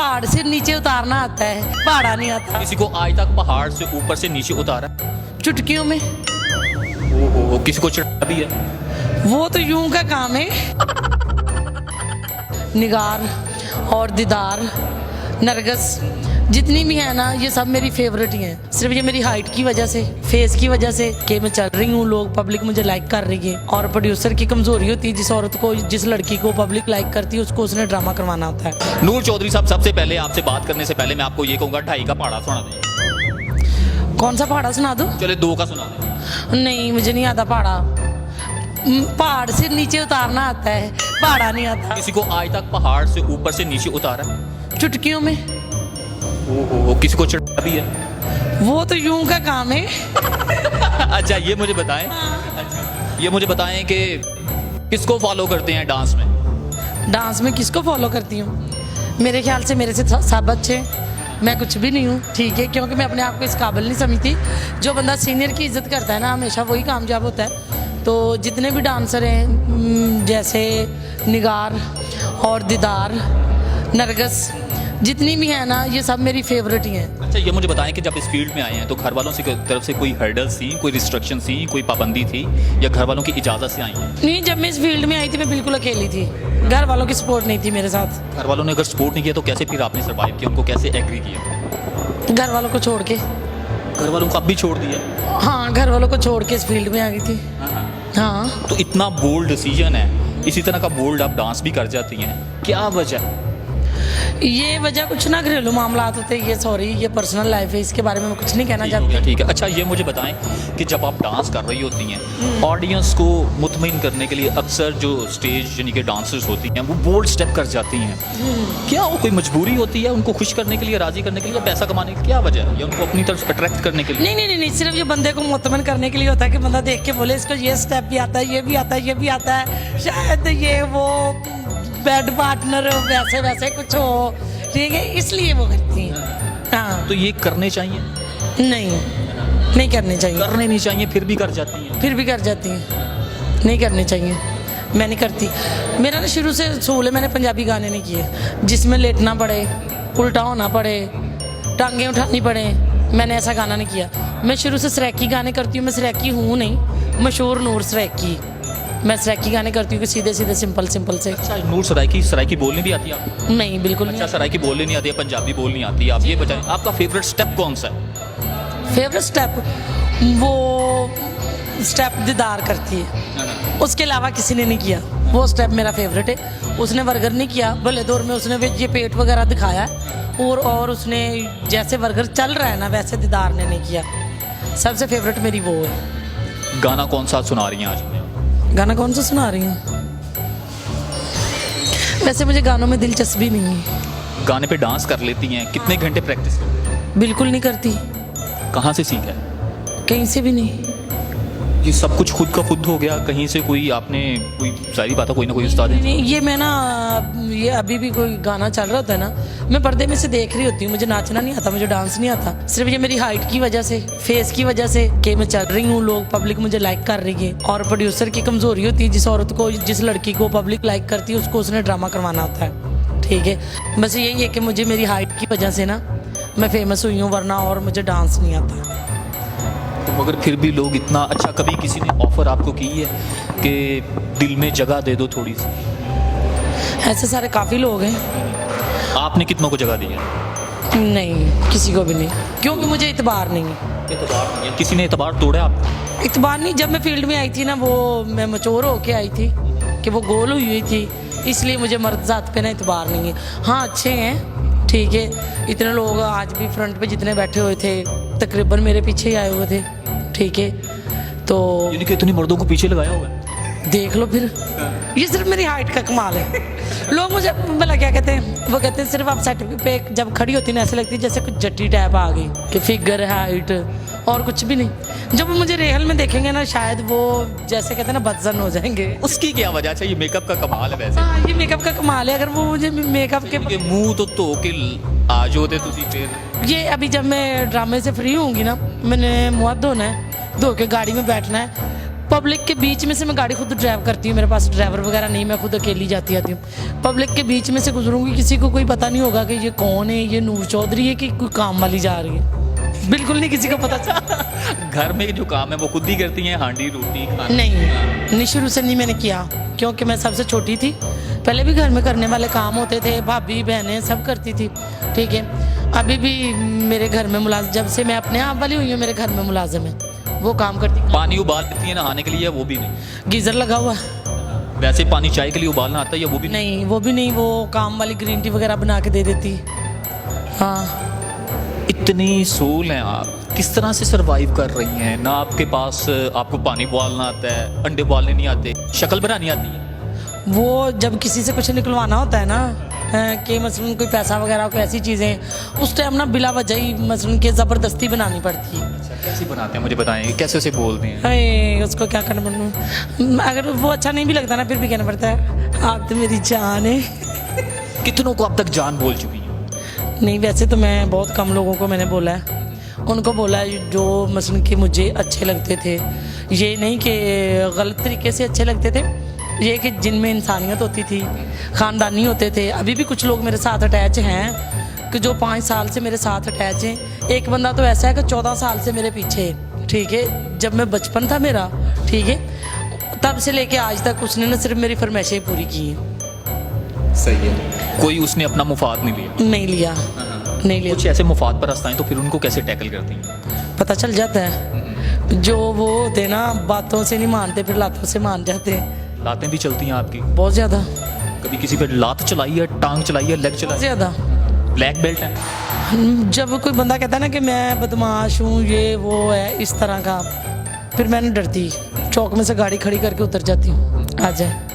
पहाड़ से नीचे उतारना आता है, पहाड़ा नहीं आता। किसी को आज तक पहाड़ से ऊपर से नीचे उतारा? चुटकियों में। ओहो, किसी को चढ़ा भी है? वो तो यूं का काम है। निगार और दीदार, नरगस, जितनी भी है ना ये सब मेरी फेवरेट ही हैं। सिर्फ ये मेरी हाइट की वजह से, फेस की वजह से कि मैं चल रही हूँ, लोग पब्लिक मुझे लाइक कर रही है। और प्रोड्यूसर की कमजोरी होती है, जिस औरत को, जिस लड़की को पब्लिक लाइक करती है उसको उसने ड्रामा करवाना होता है। नूर चौधरी साहब, सबसे पहले आपसे बात करने से पहले मैं आपको ये कहूँगा, 2.5 का पहाड़ा सुना दें। कौन सा पहाड़ा सुना दो? चले 2 का सुना दें। नहीं, मुझे नहीं आता पहाड़ा। पहाड़ से नीचे उतारना आता है, पहाड़ा नहीं आता। किसी को आज तक पहाड़ से ऊपर से नीचे उतारा? चुटकियों में। ओहो, किसी को चढ़ा भी है? वो तो यूं का काम है। अच्छा, ये मुझे बताएं, ये मुझे बताएं कि किसको फॉलो करते हैं डांस में? डांस में किसको फॉलो करती हूँ? मेरे ख्याल से मेरे से सब अच्छे, मैं कुछ भी नहीं हूँ, ठीक है, क्योंकि मैं अपने आप को इस काबिल नहीं समझती। जो बंदा सीनियर की इज्जत करता है ना, हमेशा वही कामयाब होता है। तो जितने भी डांसर हैं, जैसे निगार और दीदार, नरगस, जितनी भी है ना ये सब मेरी फेवरेट ही हैं। अच्छा, ये मुझे बताएं कि जब इस फील्ड में आए हैं तो घर वालों से तरफ से कोई हर्डल्स थी, कोई रिस्ट्रिक्शन थी, कोई पाबंदी थी, या घर वालों की इजाज़त से आई हैं? नहीं, जब मैं इस फील्ड में आई थी मैं बिल्कुल अकेली थी, घर वालों की सपोर्ट नहीं थी मेरे साथ। घर वालों ने अगर सपोर्ट नहीं किया तो कैसे फिर आपने सर्वाइव किया, उनको कैसे एग्री किया? घर वालों को छोड़ के। घर वालों को अब भी छोड़ दिया? हाँ, घर वालों को छोड़ के इस फील्ड में आ गई थी। हाँ। तो इतना बोल्ड डिसीजन है, इसी तरह का बोल्ड आप डांस भी कर जाती हैं, क्या वजह? ये वजह कुछ ना, घरेलू मामला होते, ये सॉरी, ये पर्सनल लाइफ है, इसके बारे में मैं कुछ नहीं कहना चाहती। ठीक है। अच्छा, ये मुझे बताएं कि जब आप डांस कर रही होती हैं, ऑडियंस को मुतमईन करने के लिए अक्सर जो स्टेज यानी कि डांसर्स होती हैं वो बोल्ड स्टेप कर जाती हैं, क्या वो कोई मजबूरी होती है उनको खुश करने के लिए, राजी करने के लिए, या पैसा कमाने की क्या वजह है, या उनको अपनी तरफ अट्रैक्ट करने के लिए? नहीं नहीं नहीं, सिर्फ ये बंदे को मुतमईन करने के लिए होता है कि बंदा देख के बोले इसको ये स्टेप भी आता है, ये भी आता है, ये भी आता है, शायद ये वो बेड पार्टनर वैसे वैसे कुछ हो, ठीक है, इसलिए वो करती हैं। हाँ। तो ये करने चाहिए? नहीं, नहीं करने चाहिए। करने नहीं चाहिए, फिर भी कर जाती हैं? फिर भी कर जाती हैं, नहीं करने चाहिए, मैं नहीं करती। मेरा ना शुरू से असूल है, मैंने पंजाबी गाने नहीं किए जिसमें लेटना पड़े, उल्टा होना पड़े, टांगें उठानी पड़े, मैंने ऐसा गाना नहीं किया। मैं शुरू से सराइकी गाने करती हूँ, मैं सराइकी हूँ नहीं, मशहूर नूर सराइकी, मैं सराइकी गाने करती हूँ कि सीधे सीधे सिंपल सिंपल से। अच्छा, नूर सराइकी बोलनी भी आती है आपको? नहीं, बिल्कुल नहीं। अच्छा, सराइकी बोलनी नहीं आती है, पंजाबी बोलनी आती है। आप ये बताएं, आपका फेवरेट स्टेप कौन सा है? फेवरेट स्टेप वो स्टेप दीदार करती है, उसके अलावा किसी ने नहीं किया, वो स्टेप मेरा फेवरेट है। उसने वर्गर नहीं किया, भले दौर में उसने ये पेट वगैरह दिखाया और उसने जैसे वर्गर चल रहा है ना वैसे दीदार ने नहीं किया। सबसे फेवरेट मेरी वो है। गाना कौन सा सुना रही हैं आज? गाना कौन सा सुना रही हूँ? वैसे मुझे गानों में दिलचस्पी नहीं है। गाने पे डांस कर लेती हैं, कितने घंटे प्रैक्टिस? बिल्कुल नहीं करती। कहाँ से सीखा? कहीं से भी नहीं। ये सब कुछ खुद का खुद हो गया, कहीं से कोई आपने, कोई सारी बात है, कोई ना कोई उस्ताद है? नहीं, ये मैं ना, ये अभी भी कोई गाना चल रहा होता है ना, मैं पर्दे में से देख रही होती हूँ, मुझे नाचना नहीं आता, मुझे डांस नहीं आता। सिर्फ ये मेरी हाइट की वजह से, फेस की वजह से कि मैं चल रही हूँ, लोग पब्लिक मुझे लाइक कर रही है। और प्रोड्यूसर की कमजोरी होती है, जिस औरत को, जिस लड़की को पब्लिक लाइक करती है उसको उसने ड्रामा करवाना होता है, ठीक है। बस यही है कि मुझे मेरी हाइट की वजह से ना मैं फेमस हुई हूँ, वरना और मुझे डांस नहीं आता। तो मगर फिर भी लोग इतना अच्छा, कभी किसी ने ऑफर आपको की है कि दिल में जगह दे दो थोड़ी सी? ऐसे सारे काफ़ी लोग हैं। आपने कितनों को जगह दी है? नहीं, किसी को भी नहीं, क्योंकि मुझे इतबार नहीं है। इतबार नहीं है? किसी ने इतबार तोड़ा आपको? इतबार नहीं, जब मैं फील्ड में आई थी ना, वो मैं मैच्योर होके आई थी कि वो गोल हुई थी, इसलिए मुझे मर्द ज़ात पे ना इतबार नहीं है। हाँ, अच्छे हैं, ठीक है, इतने लोग आज भी फ्रंट पे जितने बैठे हुए थे तकरीबन मेरे पीछे ही आए हुए थे, ठीक है। तो यानी कि इतने मर्दों को पीछे लगाया हुआ है? देख लो फिर, ये सिर्फ मेरी हाइट का कमाल है। लोग मुझे भला क्या कहते हैं, वो कहते हैं सिर्फ आप सेट पे जब खड़ी होती ना ऐसे लगती है जैसे कुछ जट्टी टाइप आ गई, कि फिगर, हाइट और कुछ भी नहीं। जब वो मुझे रियल में देखेंगे ना, शायद वो जैसे कहते हैं ना बदजन हो जाएंगे। उसकी क्या वजह? अच्छा, ये मेकअप का कमाल है वैसे। हाँ, ये मेकअप का कमाल है। अगर वो मुझे मेकअप के मुंह तो धो के आ जाते तुसी फिर। ये अभी जब मैं ड्रामे से फ्री होंगी ना, मैंने मुँह धोना है, धो के गाड़ी में बैठना है, पब्लिक के बीच में से मैं गाड़ी खुद ड्राइव करती हूँ, मेरे पास ड्राइवर वगैरह नहीं, मैं खुद अकेली जाती आती हूँ। पब्लिक के बीच में से गुजरूंगी, किसी को कोई पता नहीं होगा कि ये कौन है, ये नूर चौधरी है कि कोई काम वाली जा रही है, बिल्कुल नहीं किसी को पता चला। घर में जो काम है वो खुद ही करती हैं, हांडी रोटी खाना? नहीं, शुरू से नहीं मैंने किया, क्योंकि मैं सबसे छोटी थी। पहले भी घर में करने वाले काम होते थे, भाभी बहनें सब करती थी, ठीक है। अभी भी मेरे घर में मुलाजिम, जब से मैं अपने आप वाली हुई हूँ मेरे घर में मुलाजिम है, वो काम करती। पानी उबाल देती है नहाने के लिए या वो भी नहीं? गीज़र लगा हुआ है। वैसे पानी चाय के लिए उबालना आता है या वो भी नहीं, वो भी नहीं, वो काम वाली ग्रीन टी वगैरह बना के दे देती। हाँ। इतनी सोल हैं आप, किस तरह से सरवाइव कर रही हैं? ना आपके पास आपको पानी उबालना आता है, अंडे उबालने नहीं आते, शक्ल बनानी आती है? वो जब किसी से कुछ निकलवाना होता है ना, कि मसलन कोई पैसा वगैरह कोई ऐसी चीज़ें, उस टाइम ना बिला वजह ही मसलन के ज़बरदस्ती बनानी पड़ती है। कैसे बनाते हैं मुझे बताएं, कैसे उसे बोलते हैं? अरे उसको क्या करना पड़ता, अगर वो अच्छा नहीं भी लगता ना फिर भी कहना पड़ता है आप तो मेरी जान है। कितनों को अब तक जान बोल चुकी हैं? नहीं, वैसे तो मैं बहुत कम लोगों को मैंने बोला है, उनको बोला है जो मसलन कि मुझे अच्छे लगते थे, ये नहीं कि गलत तरीके से अच्छे लगते थे, ये कि जिनमें इंसानियत होती थी, ख़ानदानी होते थे। अभी भी कुछ लोग मेरे साथ अटैच हैं कि जो 5 साल से मेरे साथ अटैच हैं। एक बंदा तो ऐसा है कि 14 साल से मेरे पीछे है, ठीक है। जब मैं बचपन था मेरा, ठीक है, तब से लेके आज तक उसने न सिर्फ मेरी फरमाइशें पूरी की हैं। सही है। कोई उसने अपना मुफाद नहीं लिया? नहीं लिया, नहीं लिया। कुछ ऐसे मुफाद परस्त आए तो फिर उनको कैसे टैकल करती हैं? पता चल जाता है, जो वो होते ना बातों से नहीं मानते फिर लातों से मान जाते हैं। लातें भी चलती हैं आपकी? बहुत ज़्यादा। कभी किसी पे लात चलाई है, टांग चलाई है, लेग चलाई है? ज़्यादा। ब्लैक बेल्ट है? जब कोई बंदा कहता है ना कि मैं बदमाश हूँ, ये वो है इस तरह का, फिर मैं नहीं डरती, चौक में से गाड़ी खड़ी करके उतर जाती हूँ, आ जाए।